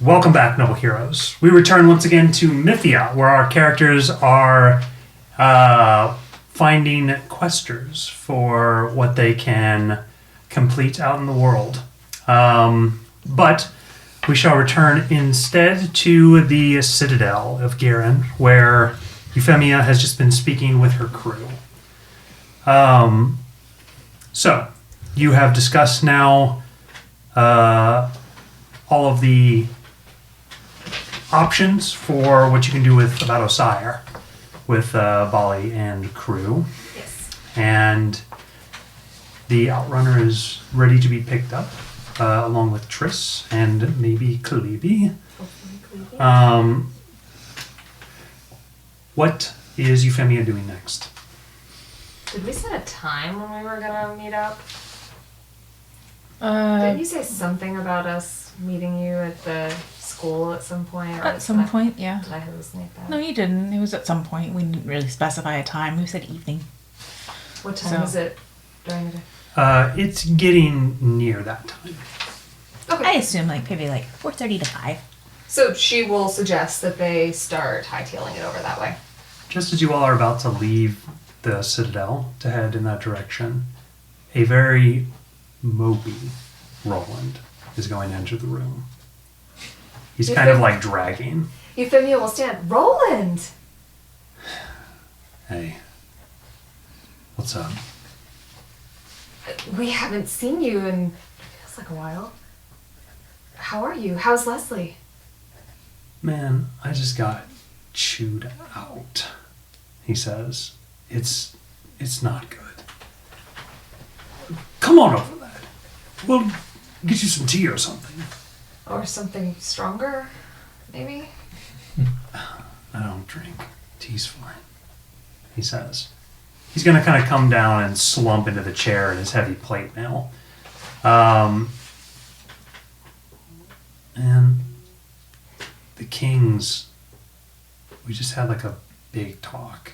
Welcome back, noble heroes. We return once again to Mythia, where our characters are finding questers for what they can complete out in the world. But we shall return instead to the Citadel of Garen, where Euphemia has just been speaking with her crew. So, you have discussed now all of the options for what you can do about Osire with Bali and crew. Yes. And the Outrunner is ready to be picked up, along with Triss and maybe Kalibi. Hopefully Cleveland. What is Euphemia doing next? Did we set a time when we were gonna meet up? Uh, Didn't you say something about us meeting you at the school at some point? Or At some point, yeah. Did I hallucinate that? No, you didn't. It was at some point. We didn't really specify a time. We said evening. What time So- is it during the day? It's getting near that time. Okay. I assume maybe 4:30 to 5. So she will suggest that they start hightailing it over that way. Just as you all are about to leave the Citadel to head in that direction, a very moby Roland is going to enter the room. He's kind of like dragging. Euphemia will stand. Roland! Hey, what's up? We haven't seen you in, feels like a while. How are you? How's Leslie? Man, I just got chewed out, he says. It's not good. Come on over that. We'll get you some tea or something. Or something stronger, maybe? I don't drink. Tea's fine, he says. He's going to kind of come down and slump into the chair in his heavy plate mail. And the Kings, we just had a big talk.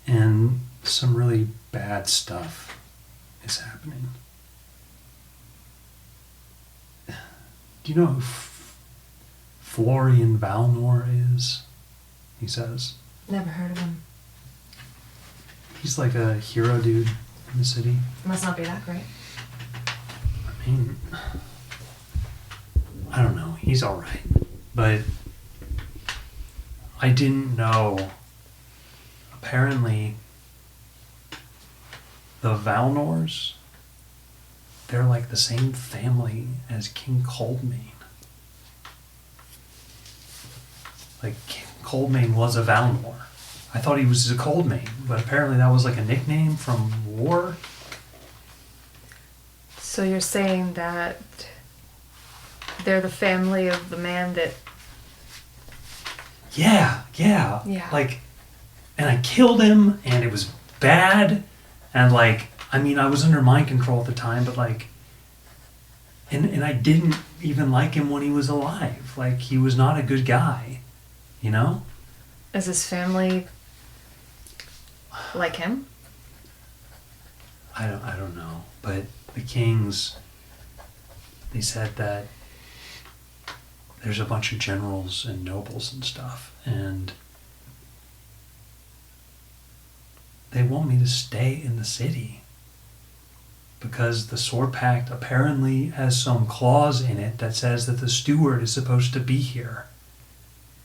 And some really bad stuff is happening. Do you know who Florian Valnor is? He says. Never heard of him. He's like a hero dude in the city. Must not be that great. I mean, I don't know. He's alright. But I didn't know. Apparently, the Valnors, they're like the same family as King Coldmane. Like, King Coldmane was a Valnor. I thought he was a Coldmane, but apparently that was like a nickname from war. So you're saying that they're the family of the man that... Yeah. Yeah. And I killed him, and it was bad, and I was under mind control at the time, but and I didn't even like him when he was alive. He was not a good guy, you know? Is his family like him? I don't know, but the Kings, they said that there's a bunch of generals and nobles and stuff, and they want me to stay in the city because the Sword Pact apparently has some clause in it that says that the steward is supposed to be here.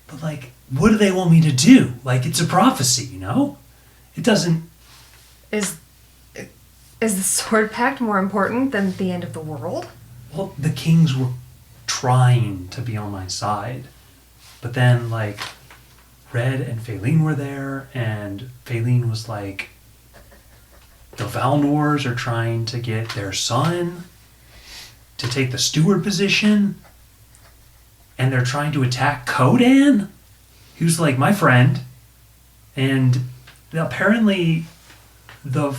But what do they want me to do? It's a prophecy, you know? It doesn't... Is the Sword Pact more important than the end of the world? Well, the Kings were trying to be on my side. But then, Red and Faelene were there, and Faelene was like, the Valnors are trying to get their son to take the steward position, and they're trying to attack Kodan, who's my friend, and apparently the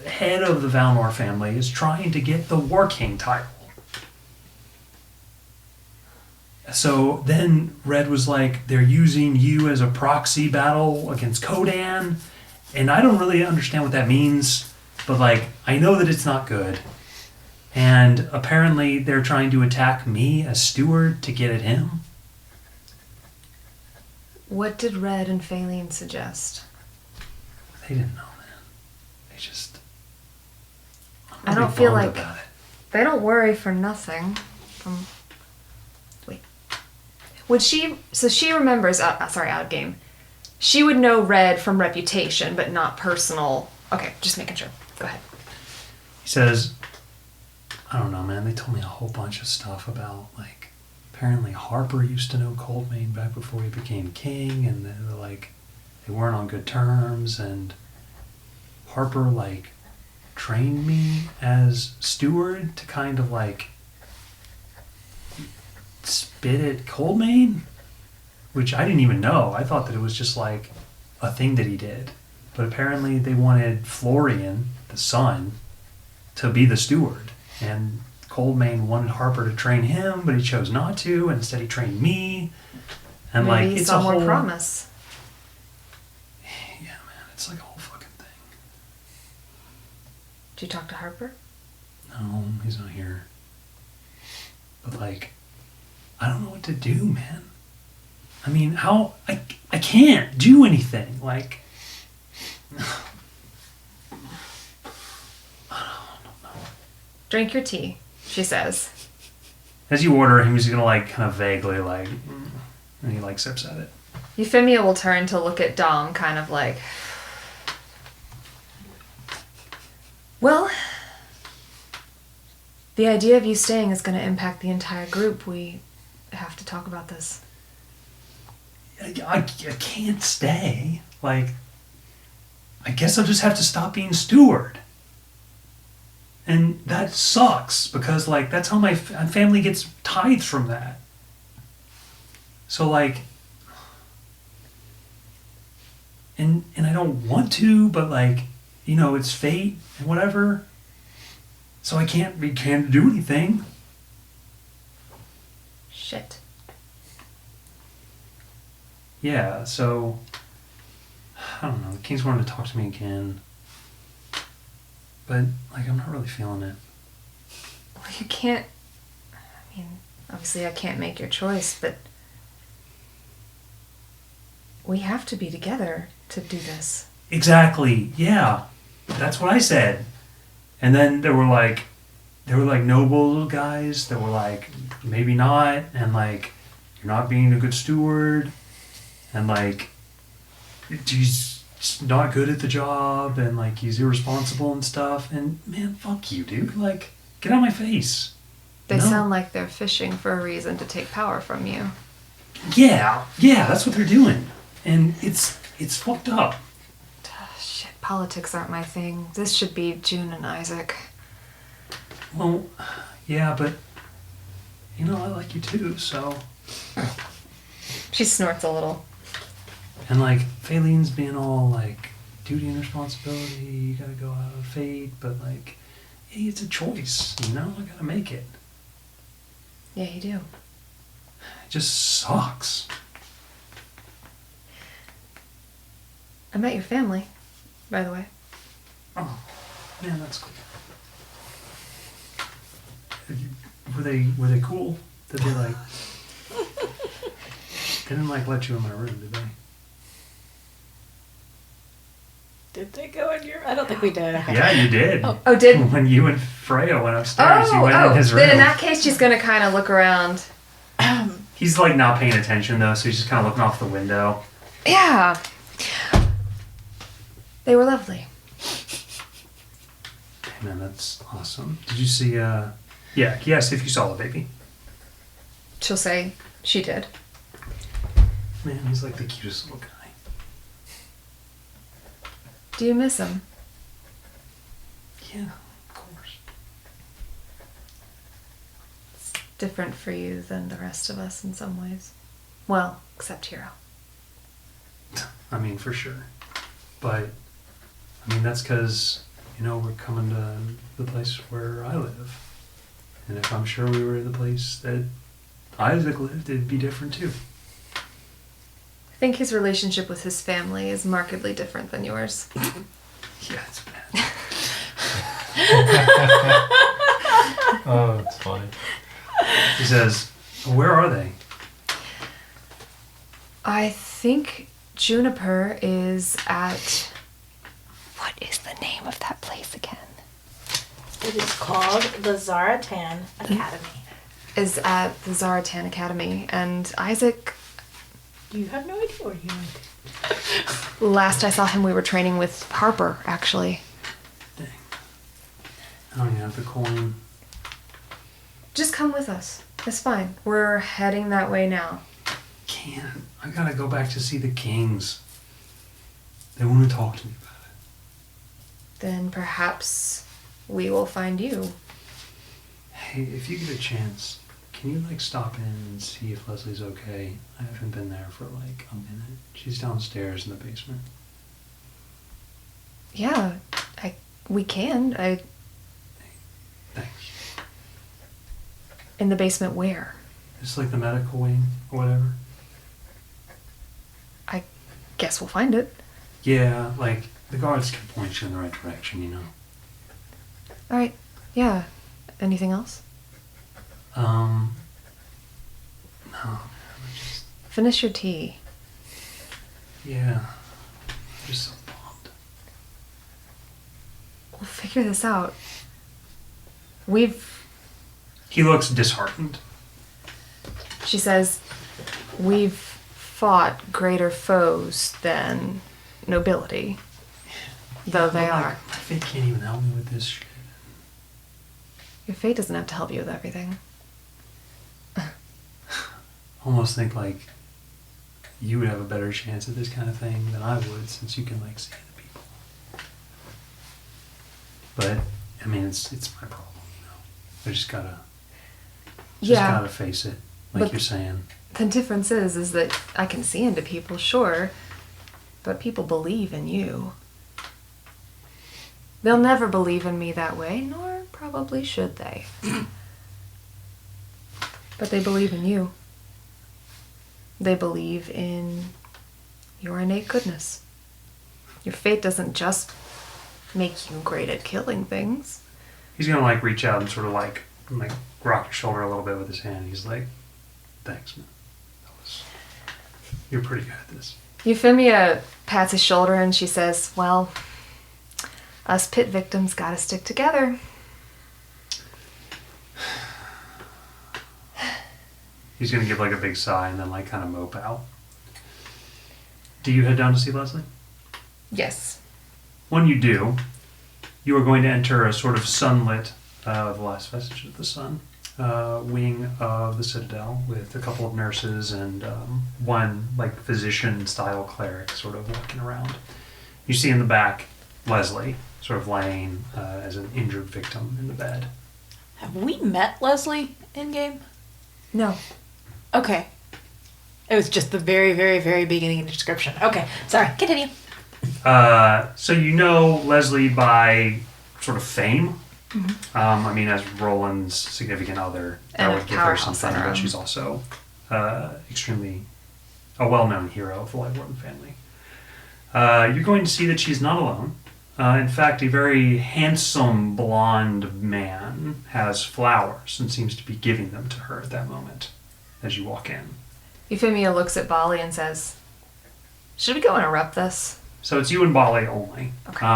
head of the Valnor family is trying to get the War King title. So then Red was like, they're using you as a proxy battle against Kodan. And I don't really understand what that means. But I know that it's not good. And apparently they're trying to attack me as steward to get at him. What did Red and Faline suggest? They didn't know, man. They just... I don't feel bummed like about it. they don't worry for nothing. Wait. Would she... So she remembers... sorry, out of game. She would know Red from reputation, but not personal... Okay, just making sure. Go ahead. He says, I don't know, man. They told me a whole bunch of stuff about, like, apparently Harper used to know Coldmain back before he became king, and they were like, they weren't on good terms, and Harper, like, trained me as steward to kind of, like, spit at Coldmain, which I didn't even know. I thought that it was just, like, a thing that he did. But apparently they wanted Florian, the son, to be the steward. And Coldmain wanted Harper to train him, but he chose not to, and instead he trained me. And Maybe like he it's saw a more whole promise. Yeah, man, it's like a whole fucking thing. Did you talk to Harper? No, he's not here. But like, I don't know what to do, man. I mean, how I can't do anything. Like Drink your tea, she says. as you order him, he's gonna like kind of vaguely like, and he like sips at it. Euphemia will turn to look at Dom, kind of like, well, the idea of you staying is going to impact the entire group. We have to talk about this. I can't stay. Like, I guess I'll just have to stop being steward. And that sucks because, like, that's how my family gets tithes from that. So, like, and I don't want to, but, like, you know, it's fate and whatever. So I can't do anything. Shit. Yeah, so, I don't know. The King's wanted to talk to me again. But, like, I'm not really feeling it. Well, you can't... I mean, obviously I can't make your choice, but... we have to be together to do this. Exactly, yeah. That's what I said. And then there were noble guys that were like, maybe not, and like, you're not being a good steward, and like, he's not good at the job, and like, he's irresponsible and stuff, and man, fuck you, dude. Like, get out of my face. They No. sound like they're fishing for a reason to take power from you. Yeah, that's what they're doing. And it's fucked up. Shit, politics aren't my thing. This should be June and Isaac. Well, yeah, but, you know, I like you too, so... She snorts a little. And like, Phalene's being all like, duty and responsibility, you gotta go out of fate, but like, hey, it's a choice, you know? I gotta make it. Yeah, you do. It just sucks. I met your family, by the way. Oh, man, that's cool. Were they cool? Did they like... They didn't like let you in my room, did they? Did they go in your... I don't think we did. Okay. Yeah, you did. Oh, did... When you and Freya went upstairs, you went in his room. Then in that case, she's gonna kind of look around. He's like not paying attention though, so he's just kind of looking off the window. Yeah. They were lovely. Hey man, that's awesome. Did you see, yeah, he asked if you saw the baby. She'll say she did. Man, he's like the cutest little guy. Do you miss him? Yeah, of course. It's different for you than the rest of us in some ways. Well, except Hero. I mean, for sure. But, I mean, that's because, you know, we're coming to the place where I live. And if I'm sure we were in the place that Isaac lived, it'd be different too. I think his relationship with his family is markedly different than yours. Yeah, it's bad. Oh, it's funny. He says, "Where are they?" I think Juniper is at... What is the name of that place again? It is called the Zaratan Academy. Is at the Zaratan Academy. And Isaac, You have no idea where you went. last I saw him, we were training with Harper, actually. Dang. I don't even have the coin. Just come with us. It's fine. We're heading that way now. Can't. I gotta go back to see the kings. They want to talk to me about it. Then perhaps we will find you. Hey, if you get a chance, can you stop in and see if Leslie's okay? I haven't been there for a minute. She's downstairs in the basement. Yeah, we can. Thanks. In the basement where? It's the medical wing or whatever. I guess we'll find it. Yeah, the guards can point you in the right direction, you know. Alright, yeah. Anything else? No. Just, Finish your tea. yeah. I'm just so bummed. We'll figure this out. He looks disheartened. She says, we've fought greater foes than nobility. Though they are. My fate can't even help me with this shit. Your fate doesn't have to help you with everything. Almost think you would have a better chance at this kind of thing than I would, since you can see the people. But I mean, it's my problem, you know. I just gotta face it, but you're saying. The difference is that I can see into people, sure, but people believe in you. They'll never believe in me that way, nor probably should they. But they believe in you. They believe in your innate goodness. Your fate doesn't just make you great at killing things. He's gonna reach out and sort of rock your shoulder a little bit with his hand. He's like, "Thanks, man. You're pretty good at this." Euphemia pats his shoulder and she says, well, us pit victims gotta stick together. He's gonna give a big sigh and then kind of mope out. Do you head down to see Leslie? Yes. When you do, you are going to enter a sort of sunlit, the last vestige of the sun, wing of the Citadel with a couple of nurses and one physician-style cleric sort of walking around. You see in the back Leslie sort of laying as an injured victim in the bed. Have we met Leslie in game? No. Okay. It was just the very, very, very beginning of the description. Okay, sorry. Continue. So you know Leslie by sort of fame. Mm-hmm. I mean, as Roland's significant other, that And would a give her some powerhouse on fame, her but own. she's also extremely a well-known hero of the Lightwarden family. You're going to see that she's not alone. In fact, a very handsome blonde man has flowers and seems to be giving them to her at that moment as you walk in. Euphemia looks at Bali and says, should we go interrupt this? So it's you and Bali only. Okay.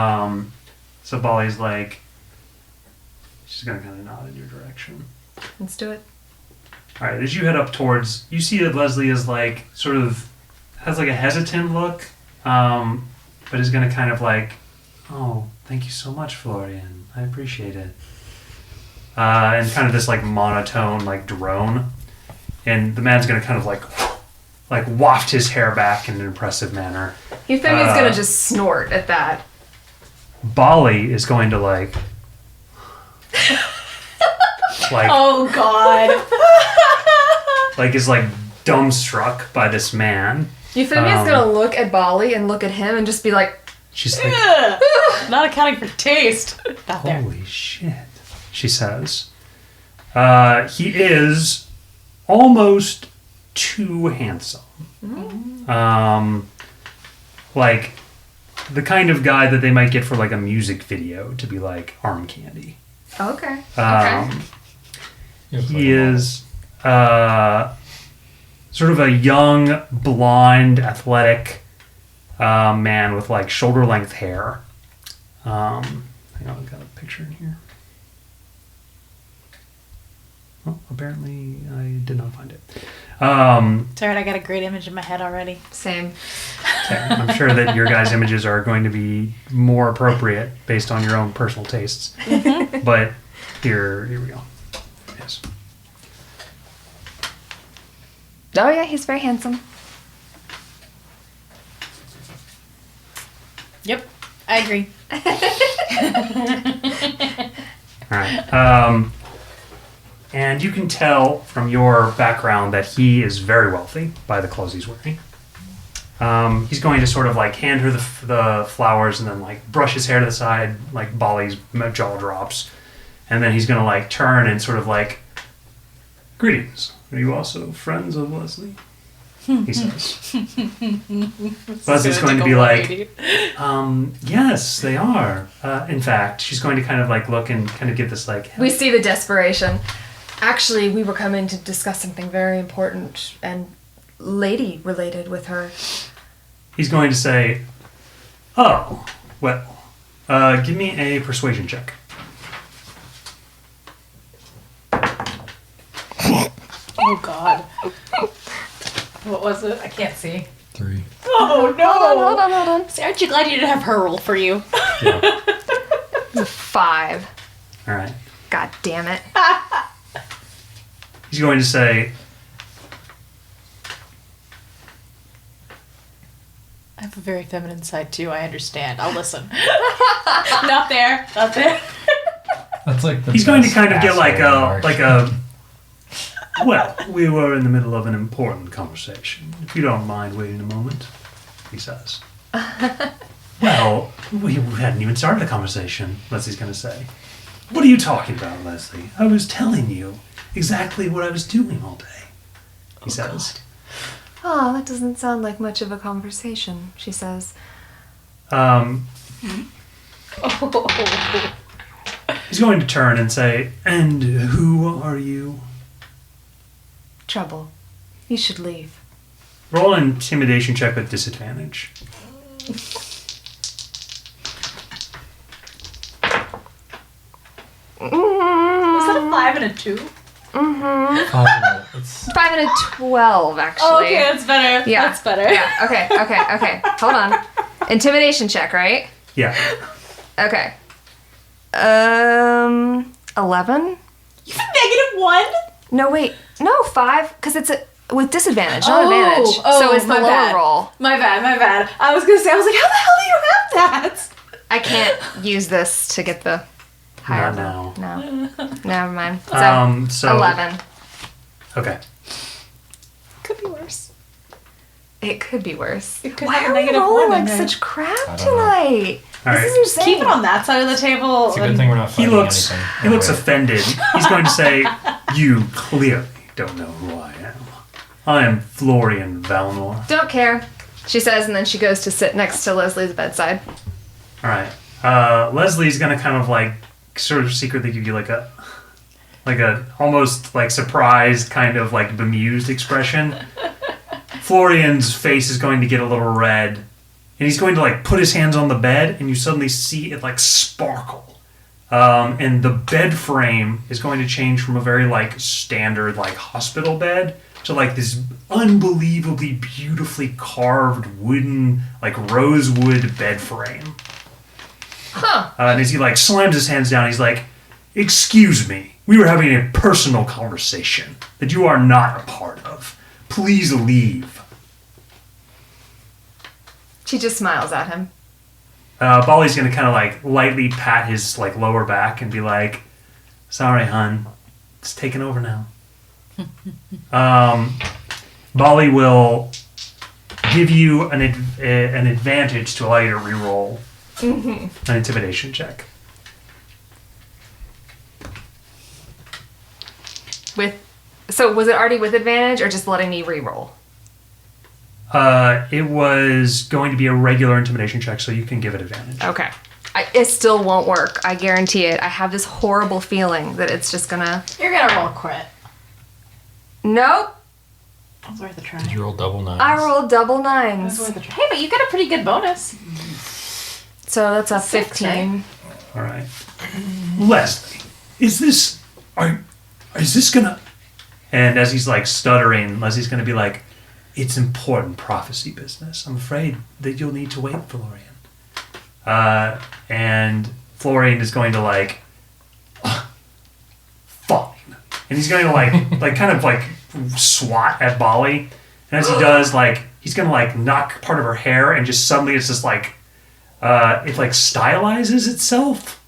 So Bali's she's going to kind of nod in your direction. Let's do it. All right, as you head up towards, you see that Leslie is sort of, has a hesitant look, but is going to kind of oh, thank you so much, Florian. I appreciate it. And kind of this monotone drone. And the man's going to kind of waft his hair back in an impressive manner. Euphemia's gonna just snort at that. Bali is going to Oh God. is dumbstruck by this man. Euphemia's gonna look at Bali and look at him and just be like, She's Ugh. Not accounting for taste. Not there. holy shit, she says. He is almost too handsome. The kind of guy that they might get for a music video to be arm candy. okay. Um, He is sort of a young, blonde, athletic man with like shoulder-length hair. Hang on, I've got a picture in here. Oh, apparently I did not find it. It's alright, I got a great image in my head already. Same. Okay, I'm sure that your guys' images are going to be more appropriate based on your own personal tastes. But here we go. Yes. Oh yeah, he's very handsome. Yep, I agree. All right. And you can tell from your background that he is very wealthy by the clothes he's wearing. He's going to sort of like hand her the flowers and then like brush his hair to the side, like Bali's jaw drops. And then he's going to like turn and sort of like, greetings. Are you also friends of Leslie? He says. Leslie's going to be like, yes, they are. In fact, she's going to kind of like look and kind of give this like... We see the desperation. Actually, we were coming to discuss something very important and lady related with her. He's going to say, oh, well, give me a persuasion check. Oh God. What was it? I can't see. 3. Oh no! Hold on. See, aren't you glad you didn't have her roll for you? Yeah. It's a 5. All right. God damn it. He's going to say, I have a very feminine side too, I understand. I'll listen. Not there. That's like the he's going to best kind of get like asshole a, well, we were in the middle of an important conversation. If you don't mind waiting a moment, he says. Well, we hadn't even started the conversation, Leslie's going to say. What are you talking about, Leslie? I was telling you exactly what I was doing all day, he says. Oh, that doesn't sound like much of a conversation, she says. He's going to turn and say, and who are you? Trouble. You should leave. Roll an intimidation check with disadvantage. Was that a 5 and a 2? Mm-hmm. It's 5 and a 12, actually. Oh, okay, that's better. Yeah. That's better. Yeah, okay. Hold on. Intimidation check, right? Yeah. Okay. 11? You have -1? No, wait. No, 5, because it's with disadvantage, not advantage. So it's the my lower bad. roll. My bad. I was gonna say, I was like, how the hell do you have that? I can't use this to get the higher Not roll. No. Never mind. So 11. Okay. Could be worse. It could be worse. It could Why have are a we -1 rolling in like there. such crap I don't know. tonight? All This right. is insane. Keep it on that side of the table. a good thing we're not He fighting looks anything. he looks Alright. offended. He's going to say, you clearly don't know who I am. I am Florian Valnor. Don't care, she says, and then she goes to sit next to Leslie's bedside. All right. Leslie's going to kind of like sort of secretly give you like a almost like surprised kind of like bemused expression. Florian's face is going to get a little red. And he's going to like put his hands on the bed, and you suddenly see it like sparkle. And the bed frame is going to change from a very like standard like hospital bed to like this unbelievably beautifully carved wooden like rosewood bed frame. Huh. And as he like slams his hands down, he's like, "Excuse me, we were having a personal conversation that you are not a part of. Please leave." She just smiles at him. Bali's gonna kind of like lightly pat his like lower back and be like, "Sorry, hun, it's taking over now." Bali will give you an advantage to allow you to reroll an intimidation check. So was it already with advantage or just letting me re-roll? It was going to be a regular intimidation check, so you can give it advantage. Okay. It still won't work. I guarantee it. I have this horrible feeling that it's just gonna... You're gonna roll quit. Nope. It was worth a try. Did you roll double nines? I rolled double It was nines. worth a try. Hey, but you got a pretty good bonus. So that's a 6, 15. All right. Leslie, is this gonna... And as he's like stuttering, Leslie's gonna be like, it's important prophecy business. I'm afraid that you'll need to wait, Florian. And Florian is going to like, fine. And he's going to like kind of like swat at Bolly. And as he does, like, he's going to like knock part of her hair and just suddenly it's just like, it like stylizes itself.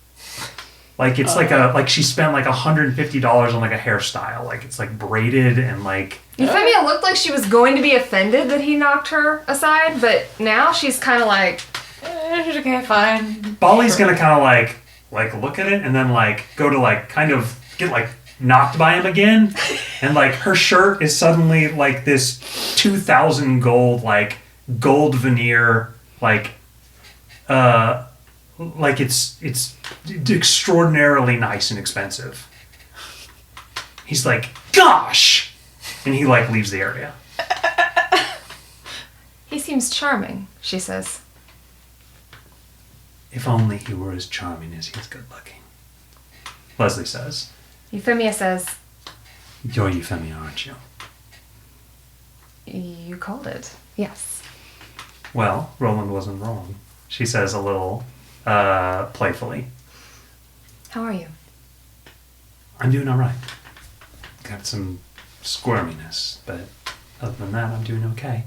Like it's like she spent like $150 on like a hairstyle. Like it's like braided and like. Euphemia looked like she was going to be offended that he knocked her aside, but now she's kind of like, Okay, fine. Bolly's gonna kind of like look at it and then like go to like kind of get like knocked by him again, and like her shirt is suddenly like this 2,000 gold like gold veneer like it's extraordinarily nice and expensive. He's like, gosh, and he like leaves the area. he seems charming, she says. If only he were as charming as he is good looking. Leslie says. Euphemia says, You're Euphemia, aren't you? you called it. Yes. Well, Roland wasn't wrong. She says a little playfully. How are you? I'm doing all right. Got some squirminess, but other than that, I'm doing okay.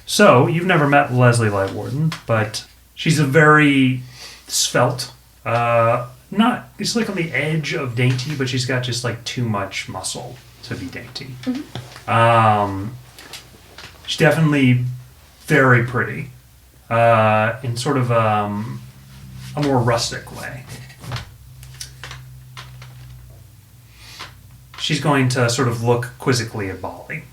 So, you've never met Leslie Lightwarden, but she's a very svelte, it's like on the edge of dainty, but she's got just like too much muscle to be dainty. Mm-hmm. She's definitely very pretty, in sort of a more rustic way. She's going to sort of look quizzically at Bolly.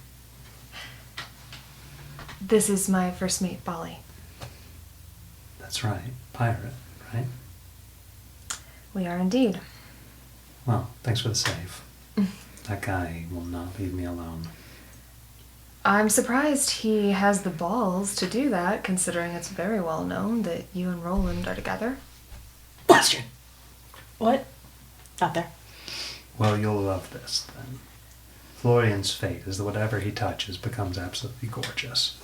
This is my first mate, Bolly. That's right. Pirate, right? We are indeed. Well, thanks for the save. That guy will not leave me alone. I'm surprised he has the balls to do that, considering it's very well known that you and Roland are together. Question. What? Not there. Well, you'll love this, then. Florian's fate is that whatever he touches becomes absolutely gorgeous.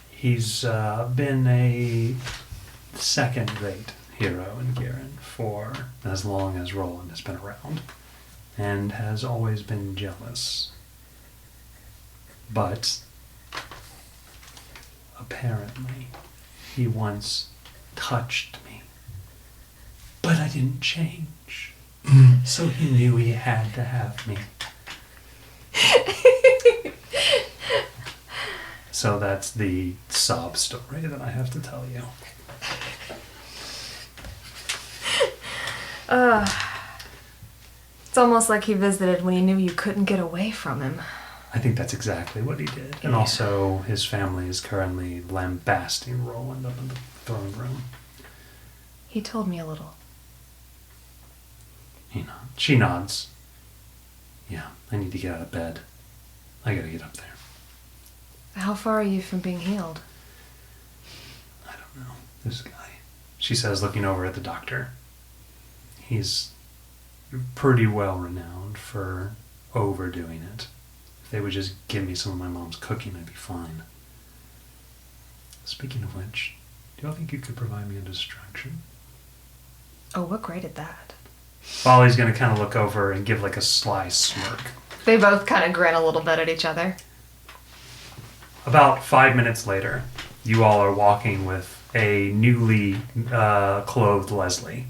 He's been a second-rate hero in Garen for as long as Roland has been around, and has always been jealous. But apparently, he once touched me, but I didn't change, so he knew he had to have me. So that's the sob story that I have to tell you. It's almost like he visited when he knew you couldn't get away from him. I think that's exactly what he did. And also, his family is currently lambasting Roland up in the throne room. He told me a little. She nods. Yeah, I need to get out of bed. I gotta get up there. How far are you from being healed? I don't know. This guy. She says, looking over at the doctor. He's pretty well renowned for overdoing it. If they would just give me some of my mom's cooking, I'd be fine. Speaking of which, do y'all think you could provide me a distraction? Oh, what grade at that? Bolly's gonna kind of look over and give like a sly smirk. They both kind of grin a little bit at each other. About 5 minutes later, you all are walking with a newly clothed Leslie,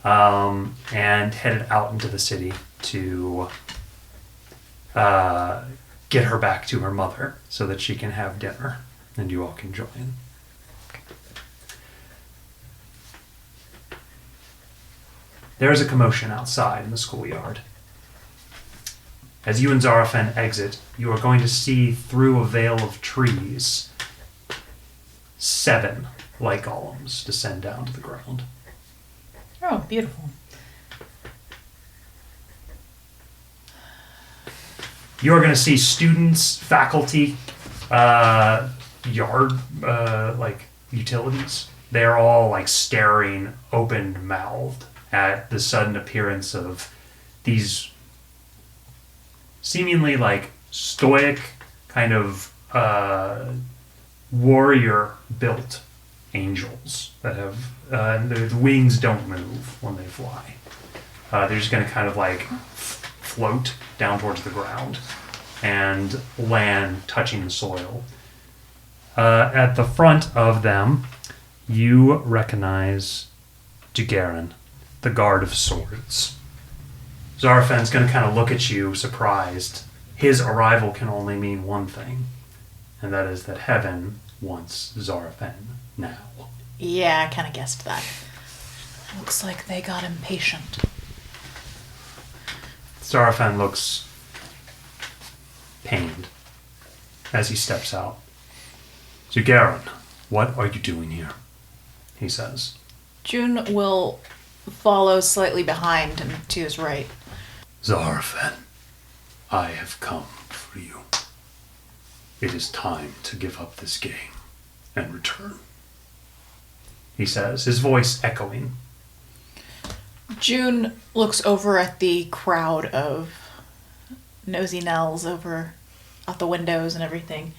and headed out into the city to get her back to her mother so that she can have dinner and you all can join. There is a commotion outside in the schoolyard. As you and Zarafen exit, you are going to see through a veil of trees 7 light golems descend down to the ground. Oh, beautiful. You're going to see students, faculty, yard, like utilities. They're all like staring open-mouthed at the sudden appearance of these seemingly like stoic kind of warrior-built angels that have the wings don't move when they fly. They're just going to kind of like float down towards the ground and land touching the soil. At the front of them, you recognize Jagarin, the guard of swords. Zarafen's going to kind of look at you surprised. His arrival can only mean one thing, and that is that heaven wants Zarafen now. Yeah, I kind of guessed that. Looks like they got impatient. Zarafen looks pained as he steps out. Jagarin, what are you doing here? He says. June will follow slightly behind and to his right. Zarafen, I have come for you. It is time to give up this game and return. He says, his voice echoing. June looks over at the crowd of nosy Nells over out the windows and everything.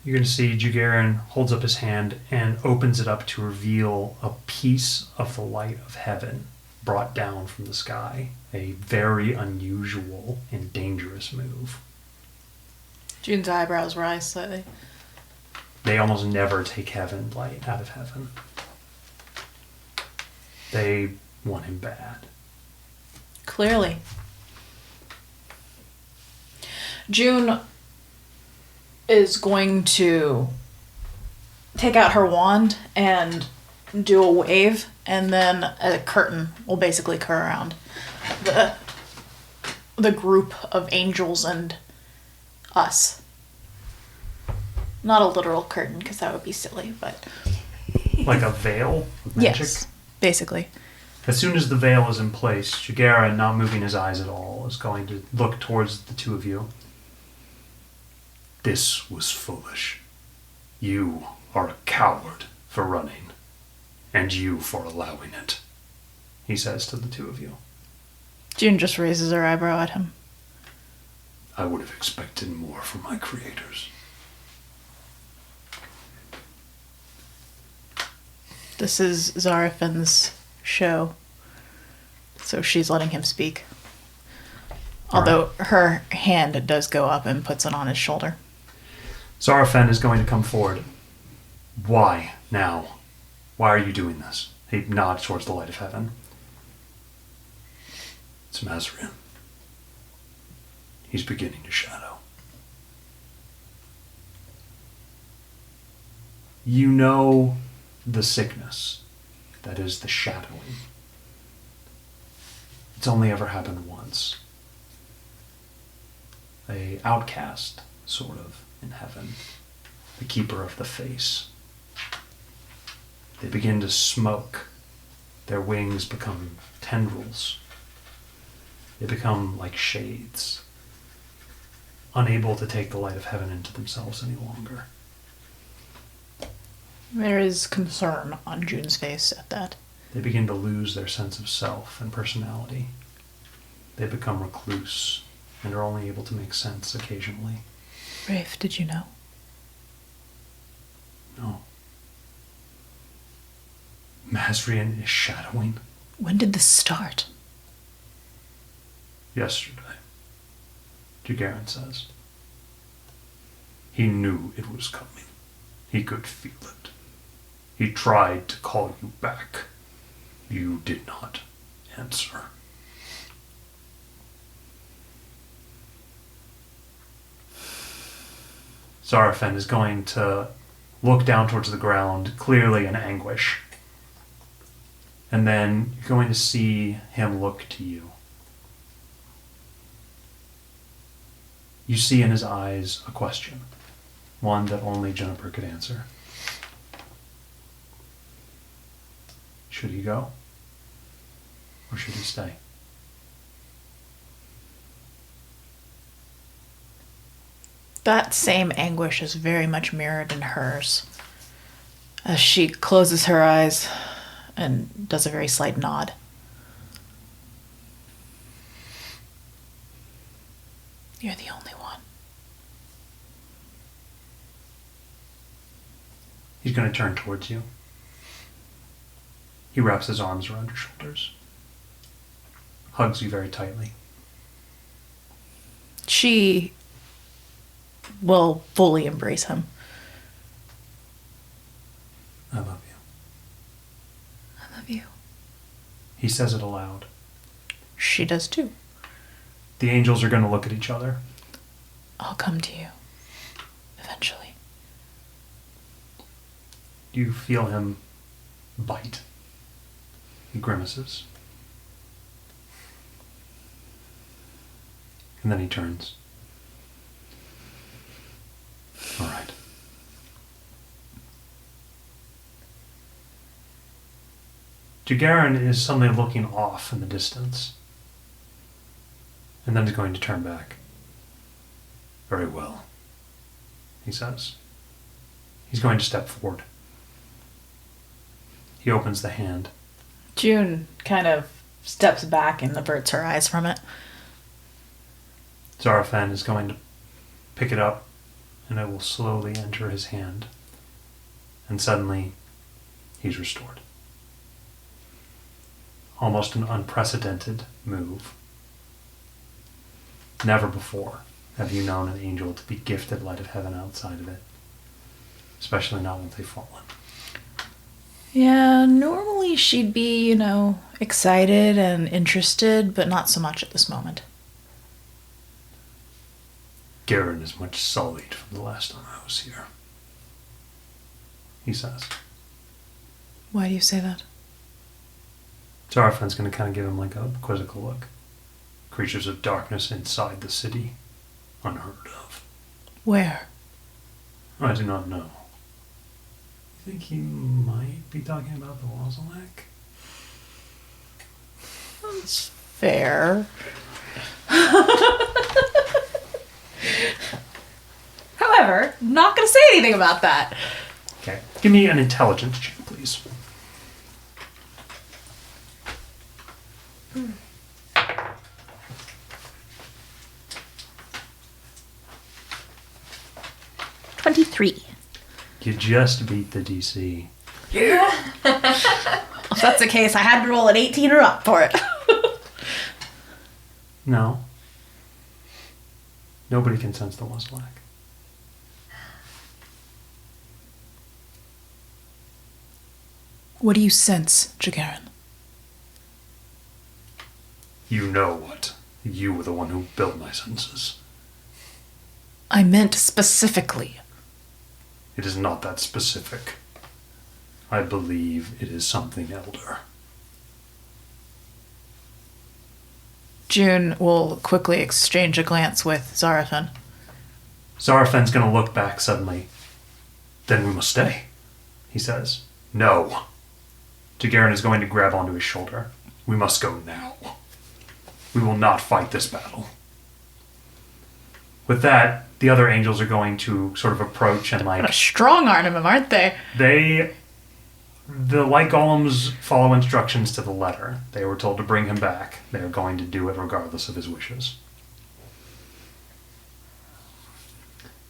You're going to see Jagarin holds up his hand and opens it up to reveal a piece of the light of heaven brought down from the sky. A very unusual and dangerous move. June's eyebrows rise slightly. They almost never take heaven light out of heaven. They want him bad. Clearly. June is going to take out her wand and do a wave, and then a curtain will basically come around the group of angels and us. Not a literal curtain, because that would be silly, but... Like a veil of magic? Yes, basically. As soon as the veil is in place, Jagarin, not moving his eyes at all, is going to look towards the two of you. This was foolish. You are a coward for running, and you for allowing it, he says to the two of you. June just raises her eyebrow at him. I would have expected more from my creators. This is Zarafen's show, so she's letting him speak. Although her hand does go up and puts it on his shoulder. Zarafen is going to come forward. Why now? Why are you doing this? He nods towards the light of heaven. It's Mazrian. He's beginning to shadow. You know the sickness that is the shadowing. It's only ever happened once. A outcast, sort of, in heaven. The keeper of the face. They begin to smoke. Their wings become tendrils. They become like shades, unable to take the light of heaven into themselves any longer. There is concern on June's face at that. They begin to lose their sense of self and personality. They become recluse and are only able to make sense occasionally. Rafe, did you know? No. Mazrian is shadowing. When did this start? Yesterday, Jagarin says. He knew it was coming. He could feel it. He tried to call you back. You did not answer. Zarafen is going to look down towards the ground, clearly in anguish. And then you're going to see him look to you. You see in his eyes a question, one that only Juniper could answer. Should he go? Or should he stay? That same anguish is very much mirrored in hers as she closes her eyes and does a very slight nod. You're the only one. He's going to turn towards you. He wraps his arms around your shoulders, hugs you very tightly. She will fully embrace him. I love you. I love you. He says it aloud. She does too. The angels are going to look at each other. I'll come to you. Eventually. You feel him bite. He grimaces. And then he turns. All right. Jagarin is suddenly looking off in the distance. And then he's going to turn back. Very well, he says. He's going to step forward. He opens the hand. June kind of steps back and averts her eyes from it. Zarafan is going to pick it up, and it will slowly enter his hand. And suddenly, he's restored. Almost an unprecedented move. Never before have you known an angel to be gifted light of heaven outside of it. Especially not once they've fallen. Yeah, normally she'd be, excited and interested, but not so much at this moment. Garen is much sullied from the last time I was here, he says. Why do you say that? Zarafan's going to kind of give him like a quizzical look. Creatures of darkness inside the city. Unheard of. Where? I do not know. I think he might be talking about the Wazalek. That's fair. However, not going to say anything about that. Okay. Give me an intelligence check, please. Hmm. 23. You just beat the DC. Yeah. If that's the case, I had to roll an 18 or up for it. No. Nobody can sense the Wazalek. What do you sense, Jagarin? You know what? You were the one who built my senses. I meant specifically. It is not that specific. I believe it is something elder. June will quickly exchange a glance with Zarafan. Zarafan's going to look back suddenly. Then we must stay, he says. No. Jagarin is going to grab onto his shoulder. We must go now. We will not fight this battle. With that, the other angels are going to sort of approach and What a strong arm him, aren't they? The light golems follow instructions to the letter. They were told to bring him back. They are going to do it regardless of his wishes.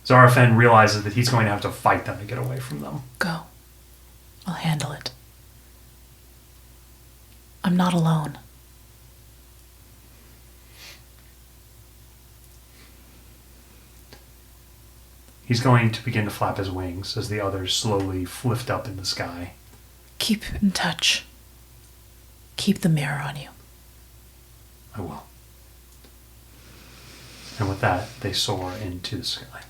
Zarafan realizes that he's going to have to fight them to get away from them. Go. I'll handle it. I'm not alone. He's going to begin to flap his wings as the others slowly lift up in the sky. Keep in touch. Keep the mirror on you. I will. And with that, they soar into the sky,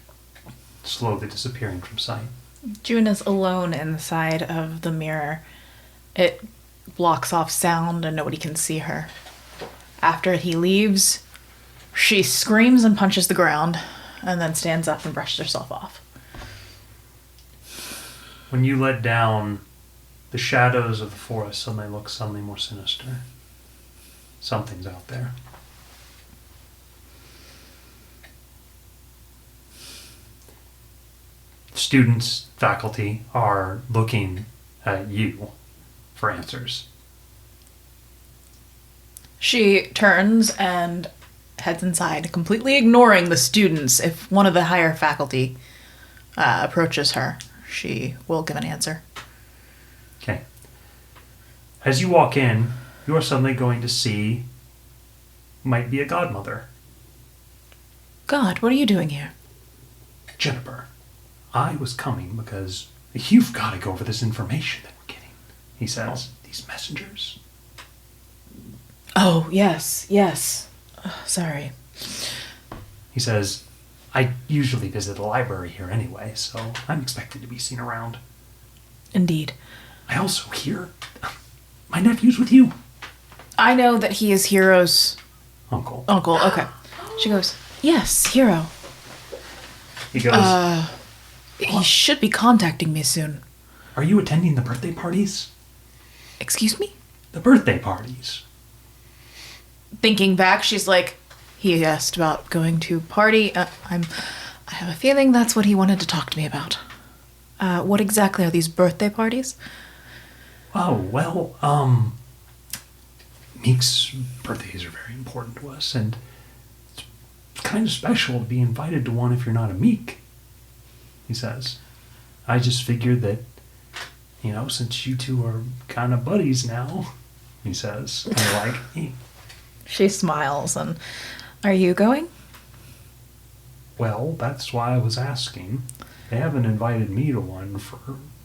slowly disappearing from sight. June is alone inside of the mirror. It blocks off sound and nobody can see her. After he leaves, she screams and punches the ground and then stands up and brushes herself off. When you let down the shadows of the forest suddenly look suddenly more sinister. Something's out there. Students, faculty are looking at you for answers. She turns and heads inside, completely ignoring the students. If one of the higher faculty approaches her, she will give an answer. Okay. As you walk in, you are suddenly going to see might be a godmother. God, what are you doing here? Juniper, I was coming because you've got to go over this information that we're getting, he says. These messengers. Oh, yes. Sorry. He says, I usually visit the library here anyway, so I'm expected to be seen around. Indeed. I also hear my nephew's with you. I know that he is Hero's Uncle. uncle. Okay. She goes, yes, Hero. He goes, He should be contacting me soon. are you attending the birthday parties? Excuse me? The birthday parties. Thinking back, she's like, he asked about going to party. I have a feeling that's what he wanted to talk to me about. What exactly are these birthday parties? Oh, well, Meek's birthdays are very important to us, and it's kind of special to be invited to one if you're not a Meek, he says. I just figured that, since you two are kind of buddies now, he says, kind of like, hey, She smiles and, are you going? well, that's why I was asking. They haven't invited me to one for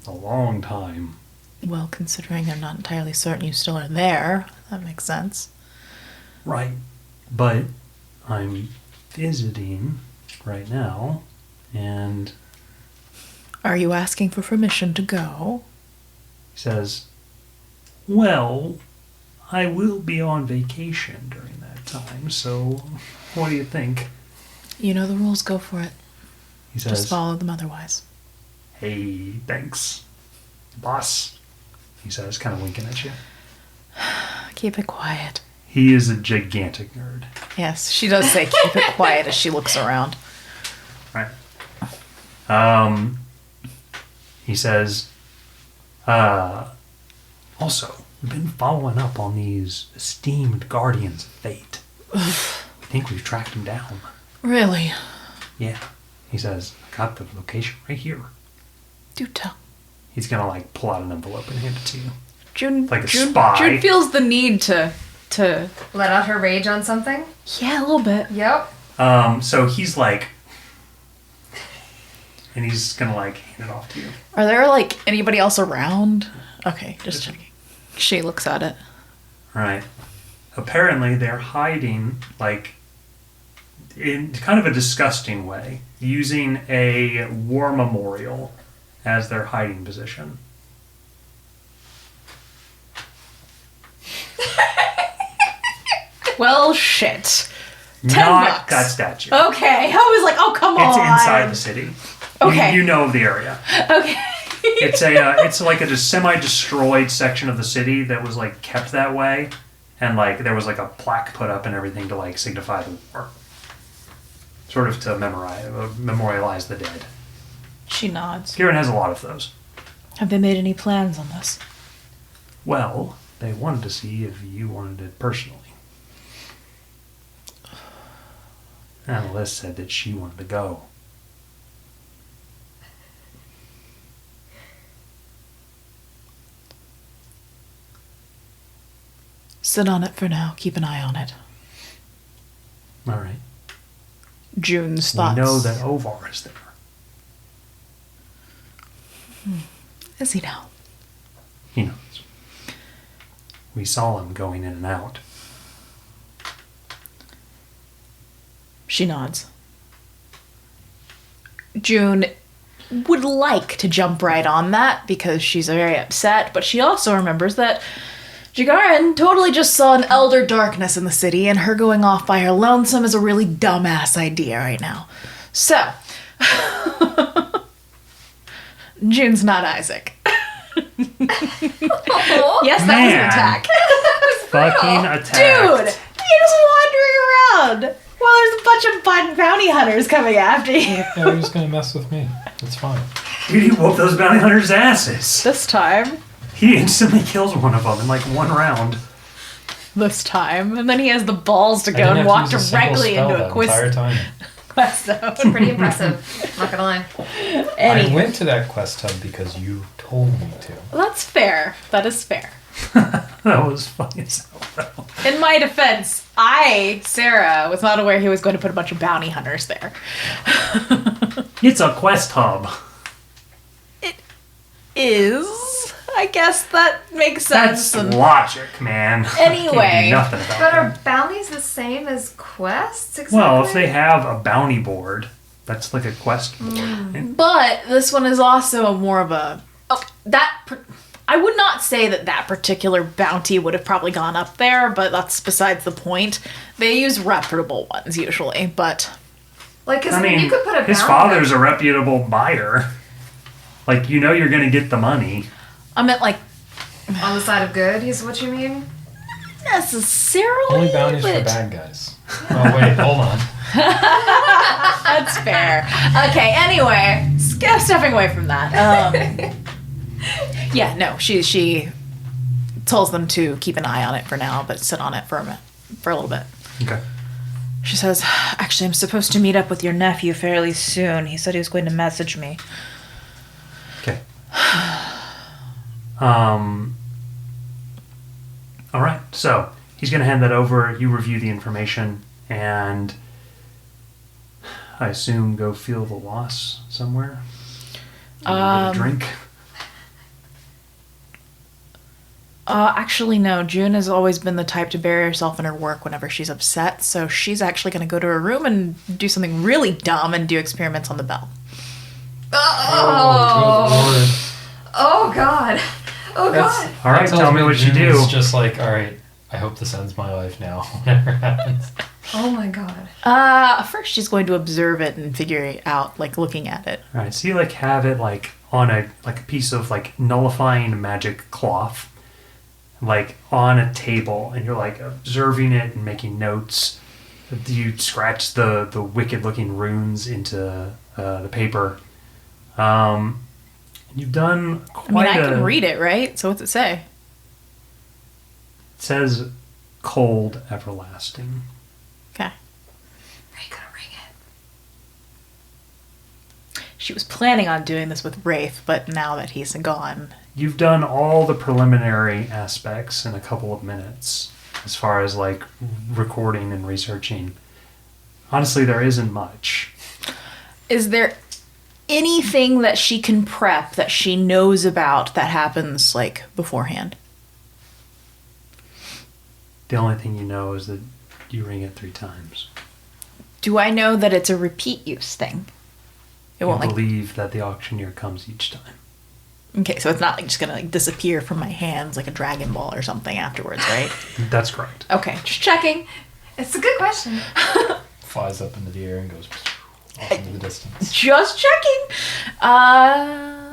a long time. Well, considering they're not entirely certain you still are there, that makes sense. Right. But I'm visiting right now, and Are you asking for permission to go? he says, well, I will be on vacation during that time, so what do you think? You know the rules, go for it. He says, Just follow them otherwise. hey, thanks, boss, he says, kind of winking at you. Keep it quiet. He is a gigantic nerd. Yes, she does say keep it quiet as she looks around. Right. He says, also, we've been following up on these esteemed guardians of fate. We think we've tracked them down. Really? Yeah. He says, I got the location right here. Do tell. He's gonna pull out an envelope and hand it to you. June, Like a June, spy. June feels the need to Let out her rage on something? yeah, a little bit. Yep. So he's like, and he's gonna hand it off to you. Are there anybody else around? Okay, just checking. She looks at it. Right. Apparently they're hiding, in kind of a disgusting way, using a war memorial as their hiding position. Well, shit. Not $10. that statue. Okay, I was like, oh come It's on. inside the city. Okay. You know the area. Okay. It's like a semi-destroyed section of the city that was kept that way, and there was a plaque put up and everything to signify the war, sort of to memorialize the dead. She nods. Kieran has a lot of those. Have they made any plans on this? Well, they wanted to see if you wanted it personally. Annalise said that she wanted to go. Sit on it for now. Keep an eye on it. All right. June's thoughts. We know that Ovar is there. Is he now? He knows. We saw him going in and out. She nods. June would like to jump right on that because she's very upset, but she also remembers that Jagarin totally just saw an elder darkness in the city, and her going off by her lonesome is a really dumbass idea right now. So, June's not Isaac. Yes, that Man. was an attack. Fucking attacked. Dude, you're just wandering around while there's a bunch of bounty hunters coming after you. Yeah, they're just gonna mess with me. It's fine. Dude, he whooped those bounty hunters' asses. This time. He instantly kills one of them in like one round. This time. And then he has the balls to I go didn't and have walk to use a single directly spell into that a quest entire time. zone. Pretty impressive. Not gonna lie. I went to that quest hub because you told me to. That's fair. That is fair. That was funny as hell. In my defense, Sarah, was not aware he was going to put a bunch of bounty hunters there. It's a quest hub. It is. I guess that makes sense. That's logic, man. Anyway. Can't do nothing about But that. are bounties the same as quests? Exactly? Well, if they have a bounty board, that's like a quest board. But this one is also more of a... I would not say that particular bounty would have probably gone up there, but that's besides the point. They use reputable ones usually, but... Like, because I mean, you could put a his bounty father's a reputable buyer. Like, you know you're going to get the money. I meant like... on the side of good, is what you mean? necessarily, Only bounties for but- bad guys. Oh wait, hold on. That's fair. Okay, anyway, stepping away from that. Yeah, no, she tells them to keep an eye on it for now, but sit on it for a little bit. Okay. She says, actually, I'm supposed to meet up with your nephew fairly soon. He said he was going to message me. Okay. All right. So he's going to hand that over. You review the information, and I assume go feel the loss somewhere. Get a drink. Actually, no. June has always been the type to bury herself in her work whenever she's upset, so she's actually going to go to her room and do something really dumb and do experiments on the bell. Oh, oh God. Oh That's- God. All right. That tells Tell me what you do. June's just like, all right, I hope this ends my life now. Whatever happens. Oh my God. First she's going to observe it and figure it out, like looking at it. All right. So you like have it like on a piece of like nullifying magic cloth, like on a table, and you're like observing it and making notes. You scratch the wicked looking runes into the paper. You've done quite I can read it, right? So what's it say? It says cold everlasting. Okay. Are you gonna ring it? She was planning on doing this with Rafe, but now that he's gone... You've done all the preliminary aspects in a couple of minutes as far as like recording and researching. Honestly, there isn't much. Is there anything that she can prep that she knows about that happens, like, beforehand? The only thing you know is that you ring it 3 times. Do I know that it's a repeat use thing? It You won't, like... believe that the auctioneer comes each time. Okay, so it's not, like, just gonna, like, disappear from my hands like a Dragon Ball or something afterwards, right? That's correct. Okay, just checking. It's a good question. Flies up into the air and goes off into the distance. Just checking.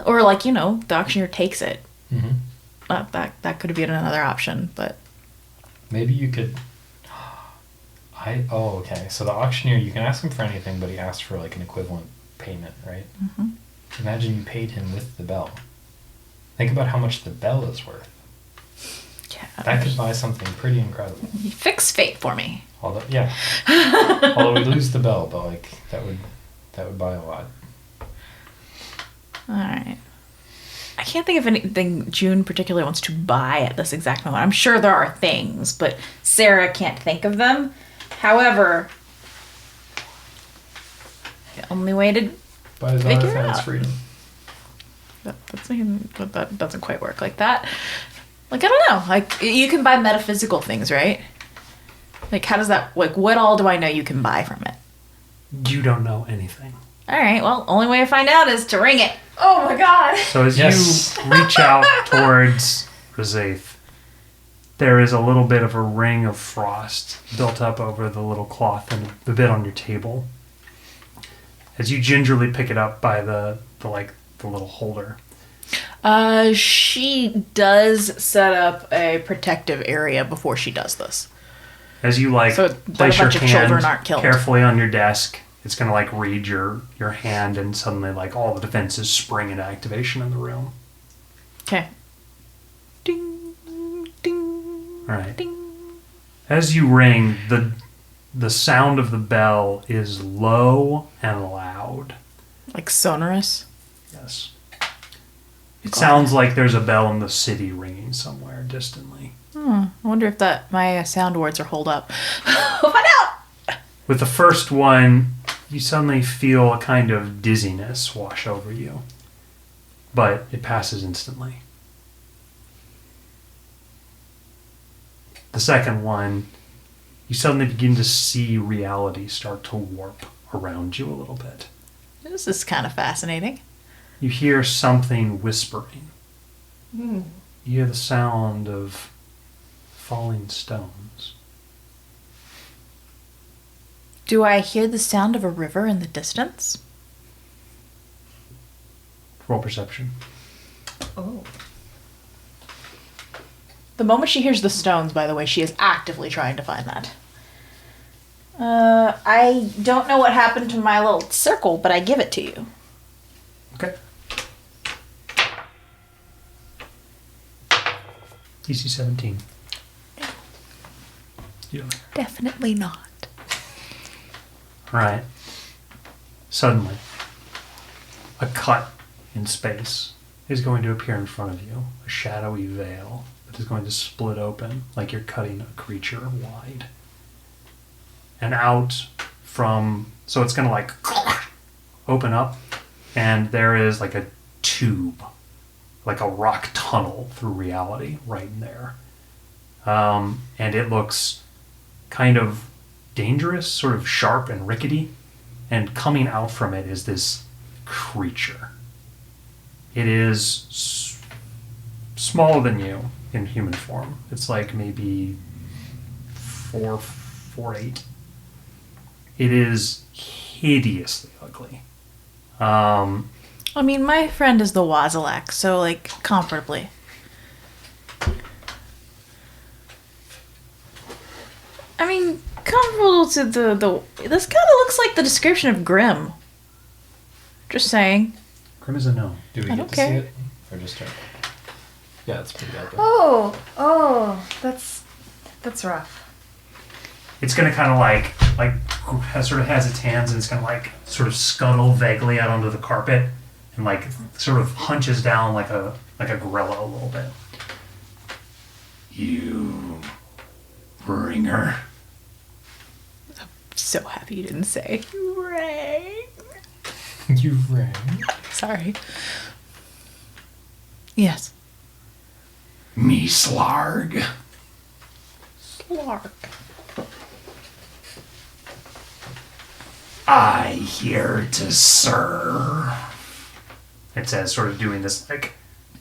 Or, like, you know, the auctioneer takes it. Mm-hmm. That could have been another option, but... Maybe you could. Okay. So the auctioneer, you can ask him for anything, but he asks for like an equivalent payment, right? Mhm. Imagine you paid him with the bell. Think about how much the bell is worth. Yeah. That could buy something pretty incredible. You fix fate for me. Although, yeah. Although we lose the bell, but like that would buy a lot. All right. I can't think of anything June particularly wants to buy at this exact moment. I'm sure there are things, but Sarah can't think of them. However, the only way to Buy his Figure it defense out. freedom. that doesn't quite work like that. Like, I don't know. Like, you can buy metaphysical things, right? Like, how does that, like, what all do I know you can buy from it? You don't know anything. All right, well, only way to find out is to ring it. Oh my God. So as Yes. you reach out towards Razaith, there is a little bit of a ring of frost built up over the little cloth and the bit on your table. As you gingerly pick it up by the little holder, She does set up a protective area before she does this. As you like So that place a your bunch of children hand aren't killed. carefully on your desk, it's gonna like read your hand, and suddenly like all the defenses spring into activation in the room. Okay. Ding, ding, All right. ding. As you ring, the sound of the bell is low and loud. Like sonorous. Yes. It sounds like there's a bell in the city ringing somewhere distantly. I wonder if my sound words are hold up. Find out! With the first one, you suddenly feel a kind of dizziness wash over you. But it passes instantly. The second one, you suddenly begin to see reality start to warp around you a little bit. This is kind of fascinating. You hear something whispering. You hear the sound of falling stones. Do I hear the sound of a river in the distance? Roll perception. Oh. The moment she hears the stones, by the way, she is actively trying to find that. I don't know what happened to my little circle, but I give it to you. Okay. DC 17. Yeah. Definitely not. Right. Suddenly, a cut in space is going to appear in front of you, a shadowy veil that is going to split open like you're cutting a creature wide. And out from, so it's going to like open up, and there is like a tube, like a rock tunnel through reality right in there. And it looks kind of dangerous, sort of sharp and rickety, and coming out from it is this creature. It is smaller than you in human form. It's like maybe 4'8". It is hideously ugly. I mean, my friend is the Wazalak, so, like, comparably. I mean, comparable to the this kind of looks like the description of Grimm. Just saying. Grim is a gnome. Do we I get don't to care. see it? Or just her? Yeah, it's pretty ugly. Oh, that's rough. It's gonna kind of sort of has its hands, and it's gonna like sort of scuttle vaguely out onto the carpet, and like sort of hunches down like a gorilla a little bit. You ringer. So happy you didn't say. Ray. You rang? Sorry. Yes. Me Slarg. Slarg. I here to serve. It says, sort of doing this like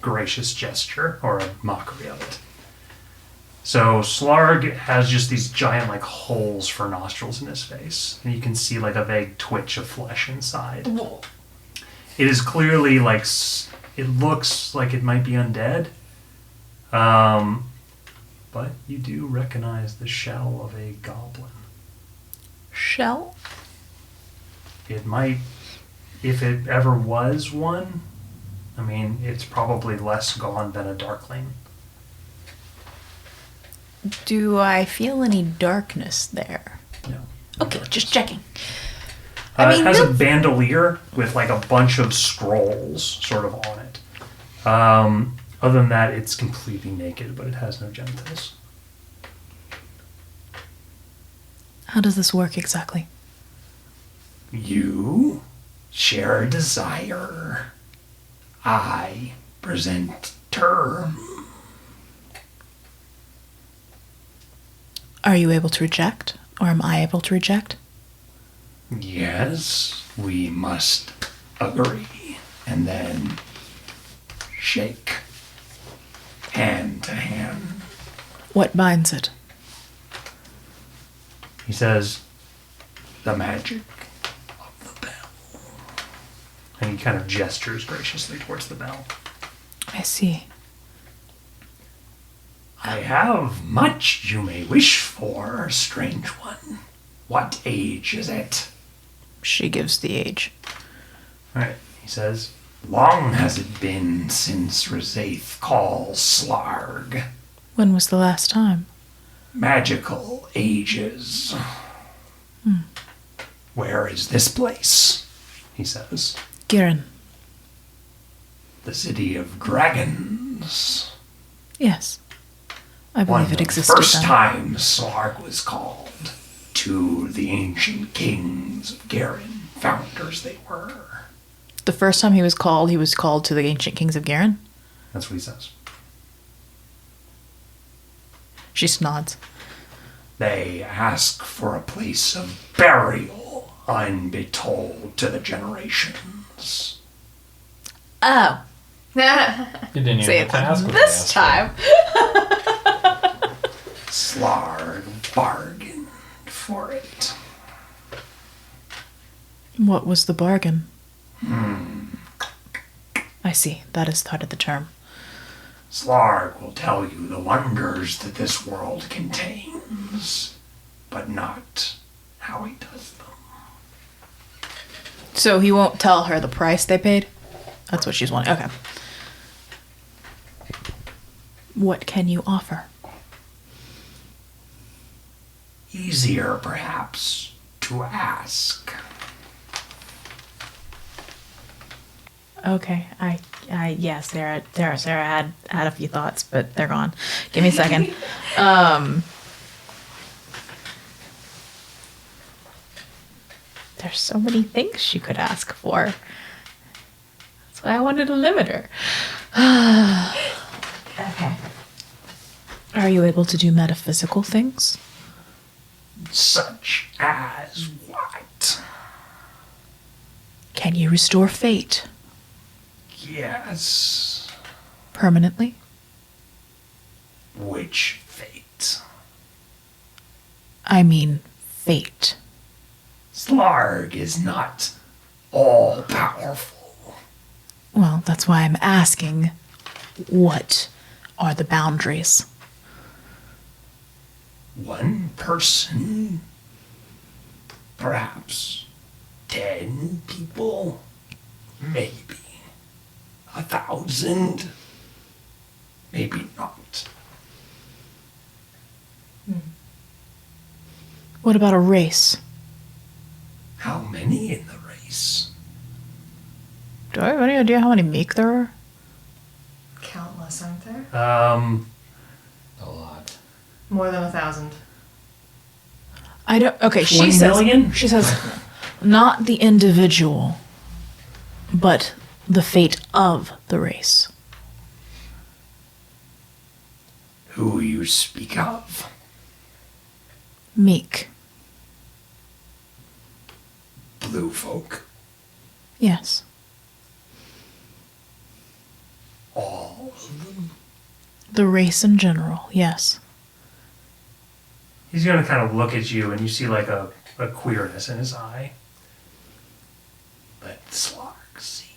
gracious gesture or a mockery of it. So Slarg has just these giant like holes for nostrils in his face, and you can see like a vague twitch of flesh inside. It is clearly like it looks like it might be undead, but you do recognize the shell of a goblin. Shell? It might, if it ever was one, I mean, it's probably less gone than a darkling. Do I feel any darkness there? No. Okay, just checking. It has a bandolier with like a bunch of scrolls sort of on it. Other than that, it's completely naked, but it has no genitals. How does this work exactly? You share a desire. I present term. Are you able to reject? Or am I able to reject? Yes, we must agree. And then shake. Hand to hand. What binds it? He says, the magic of the bell. And he kind of gestures graciously towards the bell. I see. I have much you may wish for, strange one. What age is it? She gives the age. Right, he says, long has it been since Rezaith calls Slarg. When was the last time? Magical ages. Where is this place? He says. Girin. The city of dragons. Yes. I One believe it of the existed first then. time Slarg was called. To the ancient kings of Garin, founders they were. The first time he was called to the ancient kings of Garin? That's what he says. She nods. They ask for a place of burial, unbetold to the generations. Oh. You didn't even Say have it to ask what they this asked time. Slarg bargained for it. What was the bargain? I see. That is part of the term. Slarg will tell you the wonders that this world contains, but not how he does them. So he won't tell her the price they paid? That's what she's wanting. Okay. What can you offer? Easier, perhaps, to ask. Okay. Yes, Sarah had a few thoughts, but they're gone. Give me a second. There's so many things she could ask for. That's why I wanted to limit her. Okay. Are you able to do metaphysical things? Such as what? Can you restore fate Yes. permanently? Which fate? I mean, fate. Slarg is not all powerful. Well, that's why I'm asking, what are the boundaries? One person, perhaps 10 people, maybe 1,000, maybe not. What about a race? How many in the race? Do I have any idea how many meek there are? Countless, aren't there? A lot. More than 1,000. I don't. Okay, 20 million? She says, not the individual, but the fate of the race. Who you speak of? Meek. Blue folk. Yes. All of them. The race in general. Yes. He's going to kind of look at you, and you see like a queerness in his eye. But Slarg, see.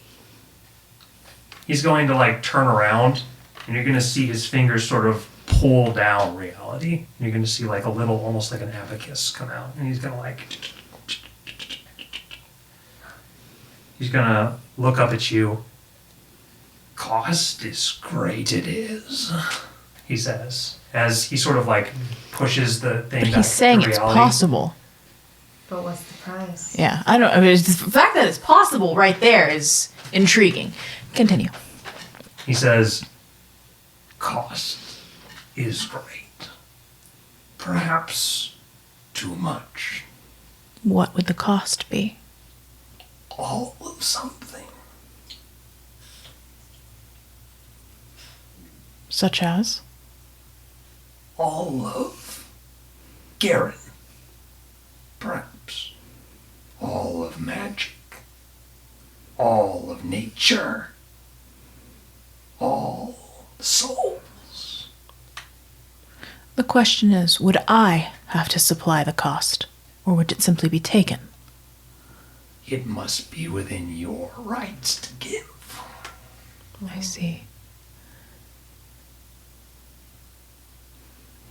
He's going to like turn around, and you're going to see his fingers sort of pull down reality. And you're going to see like a little, almost like an abacus come out, and he's going to like. He's going to look up at you. Cost is great, it is, he says, as he sort of like pushes the thing But back he's saying to it's reality. possible. But what's the price? Yeah, I don't. I mean, the fact that it's possible right there is intriguing. Continue. He says, cost is great. Perhaps too much. What would the cost be? All of something. Such as? All of Garin. Perhaps. All of magic. All of nature. All souls. The question is, would I have to supply the cost, or would it simply be taken? It must be within your rights to give. I see.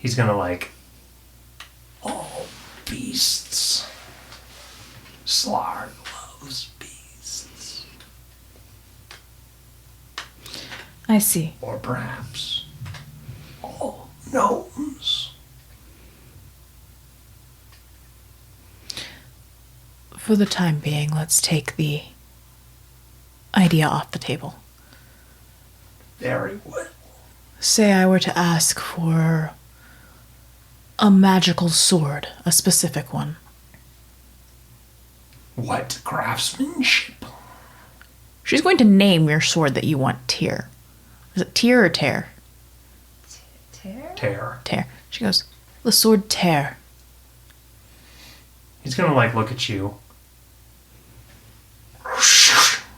he's gonna like, all beasts. Slarg loves beasts. I see. Or perhaps all gnomes. For the time being, let's take the idea off the table. Very well. Say I were to ask for a magical sword, a specific one. What craftsmanship? She's going to name your sword that you want Tear. Is it Tear or Tear? Tear? Tear. Tear. She goes, the sword Tear. He's gonna like look at you.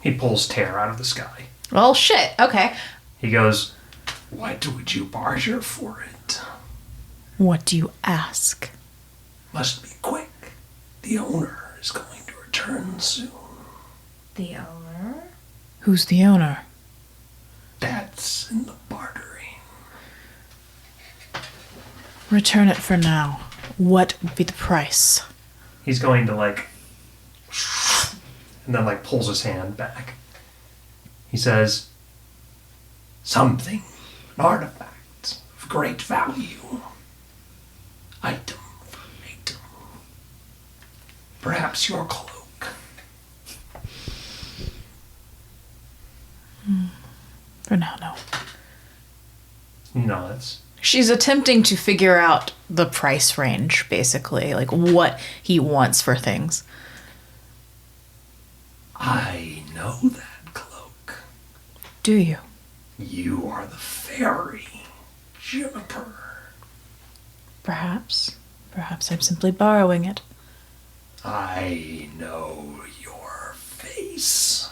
He pulls Tear out of the sky. Well, shit. Okay. He goes, what would you barter for it? What do you ask? Must be quick. The owner is going to return soon. The owner? Who's the owner? That's in the bartering. Return it for now. What would be the price? He's going to like, and then like pulls his hand back. He says, something, an artifact of great value. Item for item. Perhaps your cloak. For now, no. No, that's She's attempting to figure out the price range, basically, like what he wants for things. I know that cloak. Do you? You are the fairy, Juniper. Perhaps. Perhaps I'm simply borrowing it. I know your face.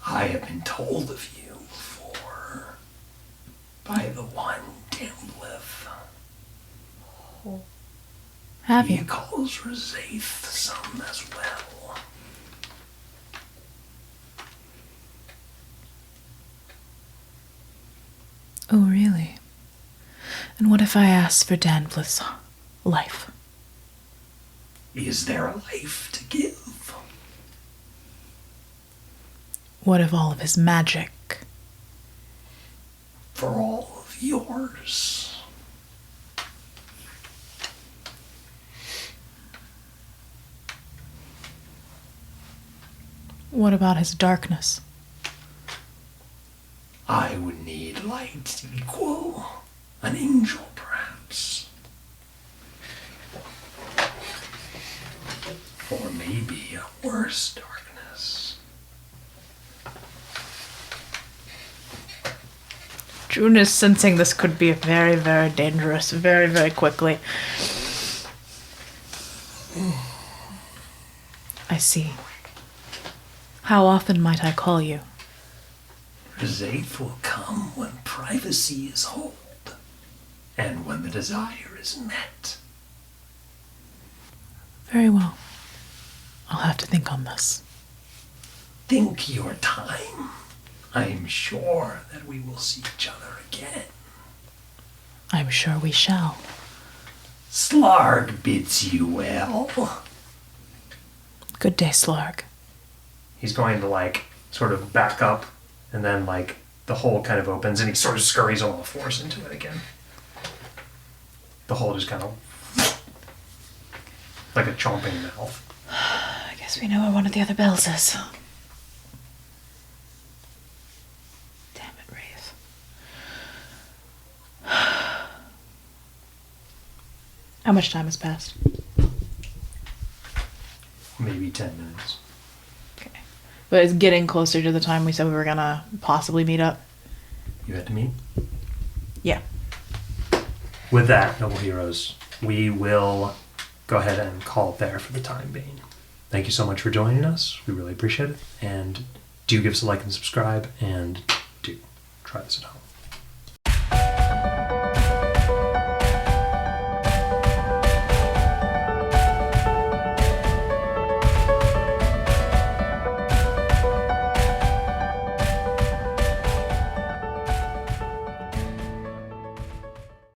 I have been told of you before. By the one Dambleth. Have He you? calls Rosaith some as well. Oh, really? And what if I ask for Danblith's life? Is there a life to give? What of all of his magic? For all of yours. What about his darkness? I would need light to equal an angel, perhaps. Or maybe a worse darkness. June is sensing this could be very, very dangerous very, very quickly. I see. How often might I call you? Rosaith will come when privacy is hold, and when the desire is met. Very well. I'll have to think on this. Think your time. I am sure that we will see each other again. I'm sure we shall. Slarg bids you well. Good day, Slarg. He's going to like sort of back up, and then like the hole kind of opens, and he sort of scurries on all fours into it again. The hole just kind of like a chomping mouth. I guess we know where one of the other bells is. Damn it, Wraith. How much time has passed? Maybe 10 minutes. Okay. But it's getting closer to the time we said we were gonna possibly meet up. You had to meet. Yeah. With that, noble heroes, we will go ahead and call it there for the time being. Thank you so much for joining us. We really appreciate it. And do give us a like and subscribe, and do try this at home.